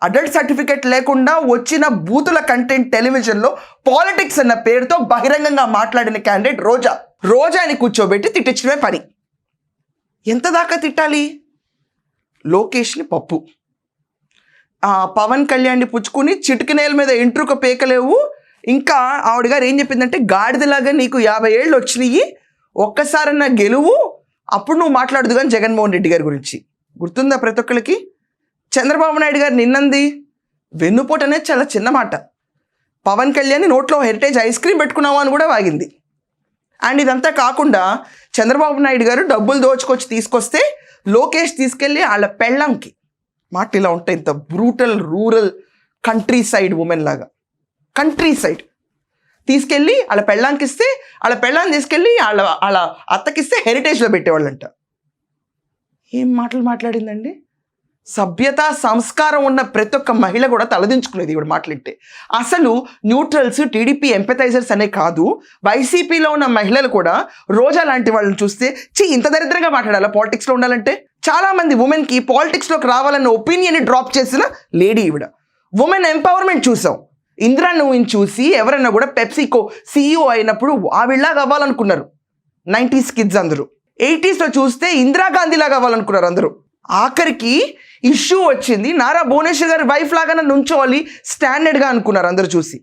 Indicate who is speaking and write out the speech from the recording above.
Speaker 1: Adult certificate లేకుండా వచ్చిన బూతుల కంటెంట్ టెలివిజన్లో పాలిటిక్స్ అన్న పేరుతో బహిరంగంగా మాట్లాడిన క్యాండిడేట్ రోజాని కూర్చోబెట్టి తిట్టించడమే పని. ఎంత దాకా తిట్టాలి? లోకేష్ని పప్పు, పవన్ కళ్యాణ్ని పుచ్చుకుని చిటికినేల మీద ఎంట్రుక పేకలేవు. ఇంకా ఆవిడ గారు ఏం చెప్పిందంటే, గాడిదలాగా నీకు 50 ఏళ్ళు వచ్చినాయి, ఒక్కసారన్నా గెలువు, అప్పుడు నువ్వు మాట్లాడదు కానీ జగన్మోహన్ రెడ్డి గారి గురించి. గుర్తుందా ప్రతి ఒక్కరికి? చంద్రబాబు నాయుడు గారు నిన్నంది వెన్నుపోటు అనేది చాలా చిన్న మాట. పవన్ కళ్యాణ్ నోట్లో హెరిటేజ్ ఐస్ క్రీమ్ పెట్టుకున్నావు అని కూడా వాగింది. అండ్ ఇదంతా కాకుండా చంద్రబాబు నాయుడు గారు డబ్బులు దోచుకొచ్చి తీసుకొస్తే లోకేష్ తీసుకెళ్ళి వాళ్ళ పెళ్ళంకి, మాట ఇలా ఉంటాయి, ఇంత brutal rural country side women లాగా, కంట్రీ సైడ్ తీసుకెళ్ళి వాళ్ళ పెళ్ళాంకి ఇస్తే, వాళ్ళ పెళ్ళాన్ని తీసుకెళ్ళి వాళ్ళ అత్తకిస్తే హెరిటేజ్లో పెట్టేవాళ్ళంట. ఏం మాటలు మాట్లాడిందండి? సభ్యత సంస్కారం ఉన్న ప్రతి ఒక్క మహిళ కూడా తలదించుకునేది ఇవిడ మాట్లాడితే. అసలు న్యూట్రల్స్, టీడీపీ ఎంపథైజర్స్ అనే కాదు, వైసీపీలో ఉన్న మహిళలు కూడా రోజా లాంటి వాళ్ళని చూస్తే ఇంత దరిద్రంగా మాట్లాడాలా పాలిటిక్స్లో ఉండాలంటే? చాలామంది ఉమెన్కి పాలిటిక్స్లోకి రావాలన్న ఒపీనియన్ని డ్రాప్ చేసిన లేడీ ఈవిడ. ఉమెన్ ఎంపవర్మెంట్ చూసాం. ఇందిరా నువ్వుని చూసి ఎవరైనా కూడా పెప్సీకో CEO అయినప్పుడు ఆవిడలాగా అవ్వాలనుకున్నారు 90s కిడ్స్ అందరూ. 80sలో చూస్తే ఇందిరాగాంధీలాగా అవ్వాలనుకున్నారు అందరూ. ఆఖరికి ఇష్యూ వచ్చింది, నారా భువనేశ్వర్ గారి వైఫ్ లాగా నుంచోవాలి స్టాండర్డ్గా అనుకున్నారు అందరూ చూసి.